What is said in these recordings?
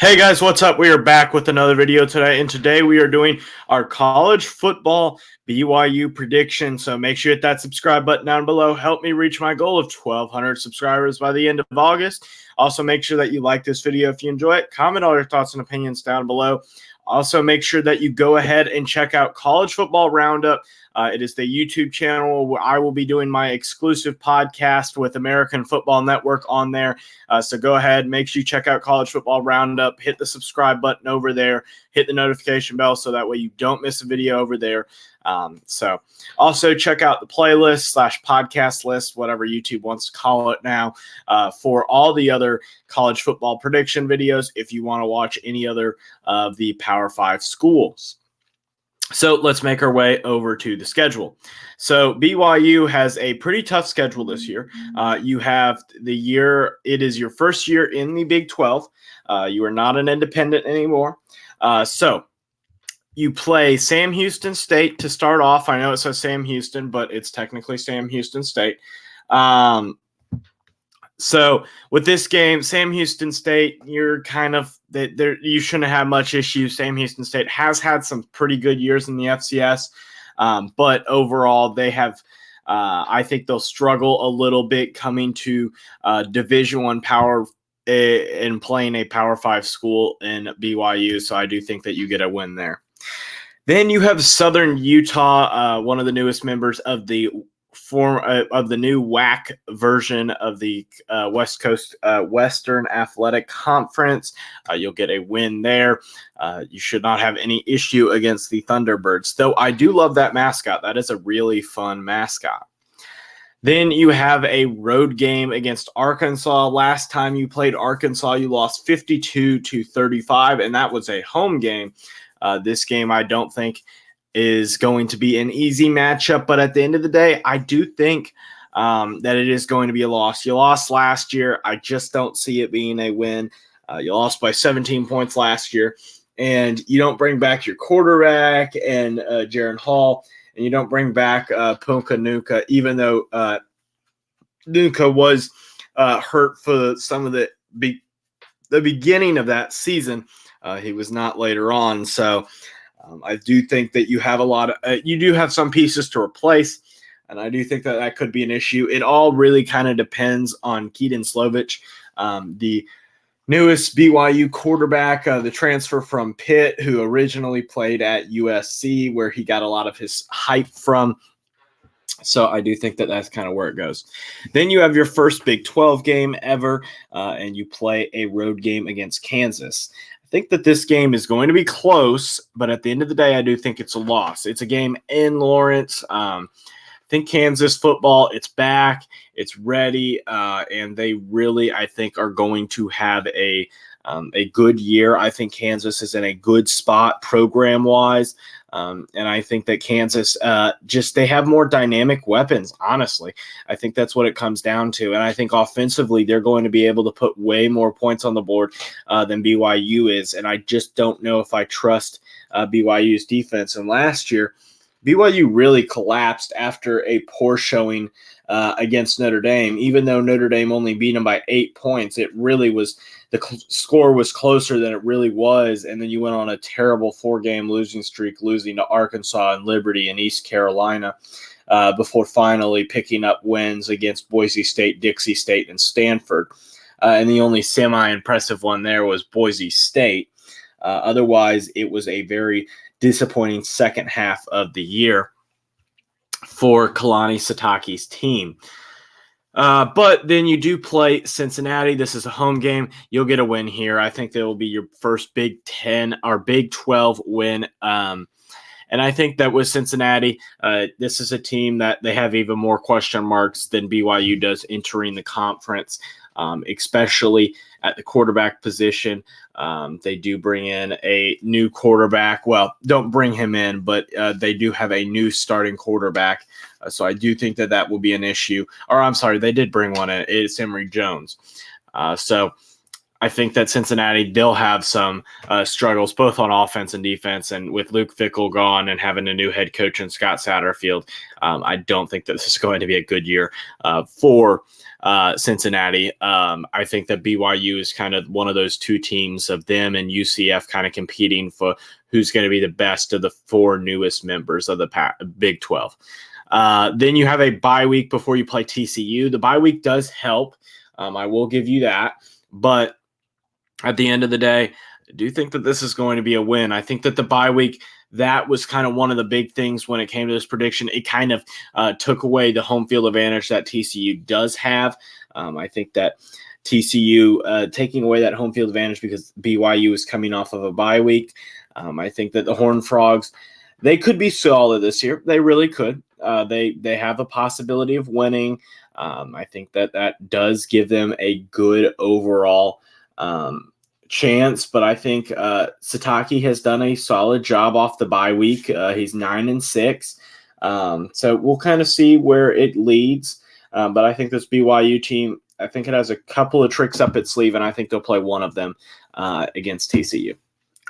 Hey guys, what's up? We are back with another video today, and today we are doing our college football BYU prediction. So make sure you hit that subscribe button down below. Help me reach my goal of 1,200 subscribers by the end of August. Also, make sure that you like this video if you enjoy it. Comment all your thoughts and opinions down below. Also, make sure that you go ahead and check out College Football Roundup. It is the YouTube channel where I will be doing my exclusive podcast with American Football Network on there. So go ahead, make sure you check out College Football Roundup. Hit the subscribe button over there. Hit the notification bell so that way you don't miss a video over there. So also check out the playlist / podcast list, whatever YouTube wants to call it now, for all the other college football prediction videos if you want to watch any other of the Power 5 schools. So let's make our way over to the schedule. So BYU has a pretty tough schedule this year. You have it is your first year in the Big 12. You are not an independent anymore. So you play Sam Houston State to start off. I know it says Sam Houston, but it's technically Sam Houston State. So with this game, Sam Houston State, you're kind of you shouldn't have much issue. Sam Houston State has had some pretty good years in the FCS, but overall they have. I think they'll struggle a little bit coming to Division I power and playing a Power 5 school in BYU. So I do think that you get a win there. Then you have Southern Utah, one of the newest members of the new WAC version of the West Coast Western Athletic Conference. You'll get a win there. You should not have any issue against the Thunderbirds, though I do love that mascot. That is a really fun mascot. Then you have a road game against Arkansas. Last time you played Arkansas, you lost 52-35, and that was a home game. This game I don't think is going to be an easy matchup, but at the end of the day, I do think that it is going to be a loss. You lost last year. I just don't see it being a win. You lost by 17 points last year, and you don't bring back your quarterback and Jaron Hall, and you don't bring back Puka Nuka, even though Nuka was hurt for some of the beginning of that season. He was not later on, so I do think that you have you do have some pieces to replace, and I do think that that could be an issue. It all really kind of depends on Keaton Slovich, the newest BYU quarterback, the transfer from Pitt, who originally played at USC, where he got a lot of his hype from. So I do think that that's kind of where it goes. Then you have your first Big 12 game ever, and you play a road game against Kansas. I think that this game is going to be close, but at the end of the day, I do think it's a loss. It's a game in Lawrence. I think Kansas football, it's back, it's ready, and they really, I think, are going to have a good year. I think Kansas is in a good spot program-wise, and I think that Kansas they have more dynamic weapons, honestly. I think that's what it comes down to, and I think offensively they're going to be able to put way more points on the board than BYU is, and I just don't know if I trust BYU's defense. And last year, BYU really collapsed after a poor showing against Notre Dame. Even though Notre Dame only beat them by 8 points, it really was the score was closer than it really was. And then you went on a terrible 4-game losing streak, losing to Arkansas and Liberty and East Carolina before finally picking up wins against Boise State, Dixie State, and Stanford. And the only semi-impressive one there was Boise State. Otherwise, it was a very disappointing second half of the year for Kalani Sitake's team. But then you do play Cincinnati. This is a home game. You'll get a win here. I think that will be your first Big 10 or Big 12 win. And I think that with Cincinnati, this is a team that they have even more question marks than BYU does entering the conference, especially at the quarterback position. They do bring in a new quarterback. Well, don't bring him in, but they do have a new starting quarterback. So I do think that that will be an issue. Or I'm sorry, they did bring one in. It's Emory Jones. So I think that Cincinnati, they'll have some struggles both on offense and defense. And with Luke Fickell gone and having a new head coach in Scott Satterfield, I don't think that this is going to be a good year for Cincinnati. I think that BYU is kind of one of those two teams of them and UCF kind of competing for who's going to be the best of the four newest members of the Big 12. Then you have a bye week before you play TCU. The bye week does help. I will give you that. But at the end of the day, I do think that this is going to be a win. I think that the bye week, that was kind of one of the big things when it came to this prediction. It kind of took away the home field advantage that TCU does have. I think that TCU taking away that home field advantage because BYU is coming off of a bye week. I think that the Horned Frogs, they could be solid this year. They really could. They have a possibility of winning. I think that does give them a good overall chance, but I think Satake has done a solid job off the bye week. He's 9-6, so we'll kind of see where it leads. But I think this BYU team, I think it has a couple of tricks up its sleeve, and I think they'll play one of them against TCU.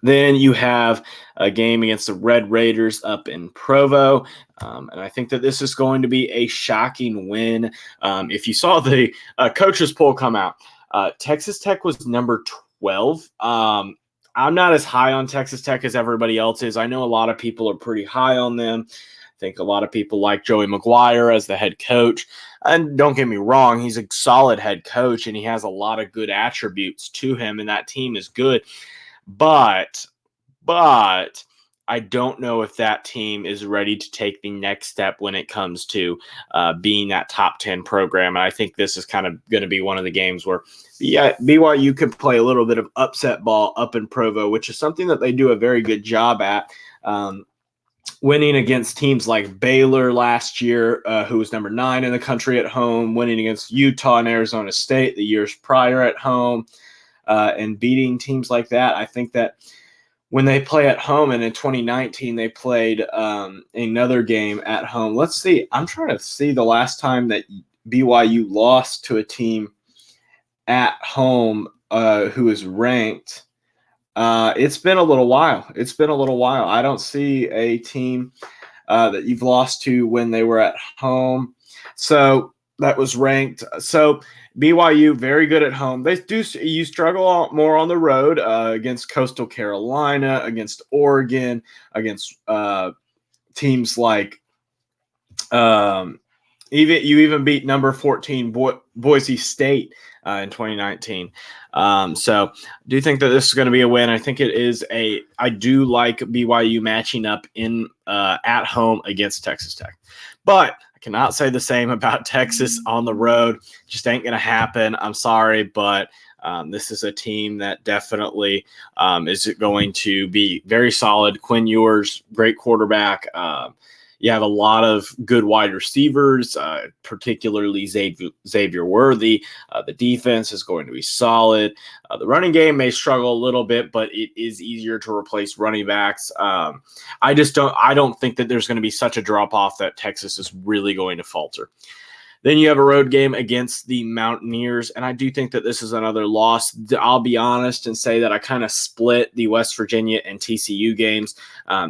Then you have a game against the Red Raiders up in Provo, and I think that this is going to be a shocking win. If you saw the coaches poll come out, Texas Tech was number 12. I'm not as high on Texas Tech as everybody else is. I know a lot of people are pretty high on them. I think a lot of people like Joey McGuire as the head coach. And don't get me wrong, he's a solid head coach, and he has a lot of good attributes to him, and that team is good. But I don't know if that team is ready to take the next step when it comes to being that top 10 program. And I think this is kind of going to be one of the games where BYU could play a little bit of upset ball up in Provo, which is something that they do a very good job at. Winning against teams like Baylor last year, who was number 9 in the country at home, winning against Utah and Arizona State the years prior at home, and beating teams like that. I think that when they play at home, and in 2019 they played another game at home. Let's see. I'm trying to see the last time that BYU lost to a team at home who is ranked. It's been a little while. I don't see a team that you've lost to when they were at home. So that was ranked. So BYU, very good at home. You struggle more on the road against Coastal Carolina, against Oregon, against teams like even beat number 14 Boise State in 2019. So I do think that this is going to be a win. I think it is I do like BYU matching up in at home against Texas Tech, but I cannot say the same about Texas on the road. Just ain't going to happen. I'm sorry, but this is a team that definitely is going to be very solid. Quinn Ewers, great quarterback. You have a lot of good wide receivers, particularly Xavier Worthy. The defense is going to be solid. The running game may struggle a little bit, but it is easier to replace running backs. I don't think that there's going to be such a drop-off that Texas is really going to falter. Then you have a road game against the Mountaineers, and I do think that this is another loss. I'll be honest and say that I kind of split the West Virginia and TCU games.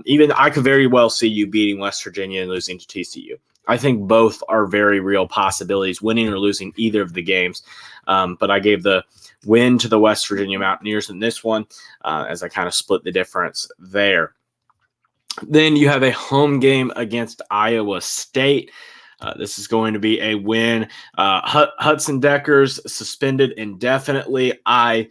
Even I could very well see you beating West Virginia and losing to TCU. I think both are very real possibilities, winning or losing either of the games. But I gave the win to the West Virginia Mountaineers in this one as I kind of split the difference there. Then you have a home game against Iowa State. This is going to be a win. Hudson Decker's suspended indefinitely. Iowa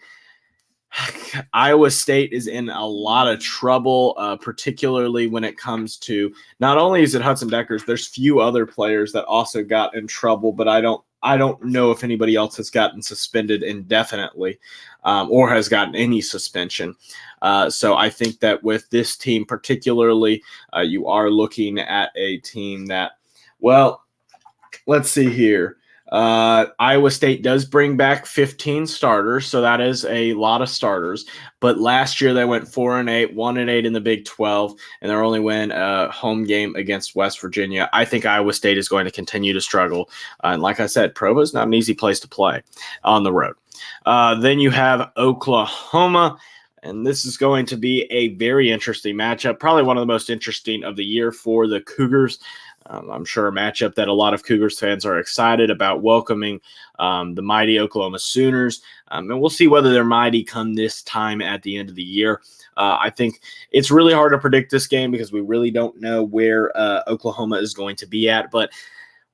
State is in a lot of trouble, particularly when it comes to not only is it Hudson Decker's, there's few other players that also got in trouble, but I don't know if anybody else has gotten suspended indefinitely or has gotten any suspension. So I think that with this team particularly, you are looking at a team that, well, let's see here. Iowa State does bring back 15 starters, so that is a lot of starters. But last year they went 4-8, 1-8 in the Big 12, and they're only win a home game against West Virginia. I think Iowa State is going to continue to struggle. And like I said, Provo is not an easy place to play on the road. Then you have Oklahoma, and this is going to be a very interesting matchup, probably one of the most interesting of the year for the Cougars. I'm sure a matchup that a lot of Cougars fans are excited about welcoming the mighty Oklahoma Sooners. And we'll see whether they're mighty come this time at the end of the year. I think it's really hard to predict this game because we really don't know where Oklahoma is going to be at. But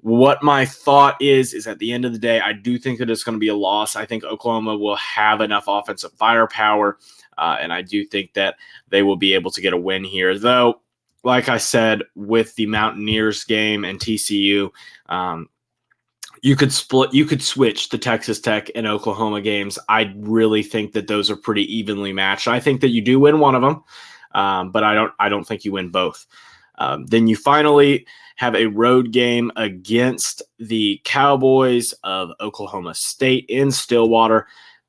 what my thought is at the end of the day, I do think that it's going to be a loss. I think Oklahoma will have enough offensive firepower, and I do think that they will be able to get a win here. Though, like I said, with the Mountaineers game and TCU, you could switch the Texas Tech and Oklahoma games. I really think that those are pretty evenly matched. I think that you do win one of them, but I don't think you win both. Then you finally have a road game against the Cowboys of Oklahoma State in Stillwater.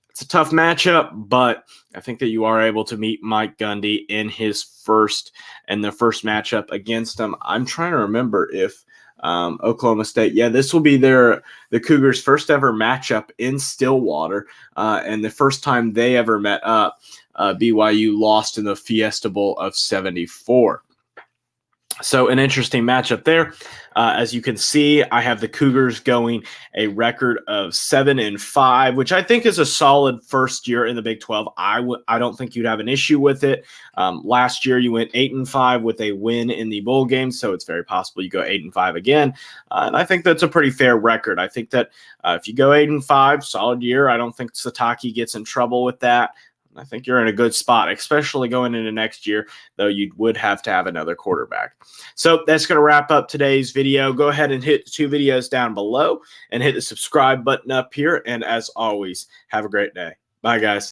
It's a tough matchup, but I think that you are able to meet Mike Gundy in the first matchup against him. I'm trying to remember if Oklahoma State, this will be the Cougars' first ever matchup in Stillwater, and the first time they ever met up. BYU lost in the Fiesta Bowl of '74. So an interesting matchup there. As you can see, I have the Cougars going a record of 7-5, which I think is a solid first year in the Big 12. I don't think you'd have an issue with it. Last year, you went 8-5 with a win in the bowl game, so it's very possible you go 8-5 again. And I think that's a pretty fair record. I think that if you go 8-5, solid year. I don't think Sataki gets in trouble with that. I think you're in a good spot, especially going into next year, though you would have to have another quarterback. So that's going to wrap up today's video. Go ahead and hit the 2 videos down below and hit the subscribe button up here. And as always, have a great day. Bye, guys.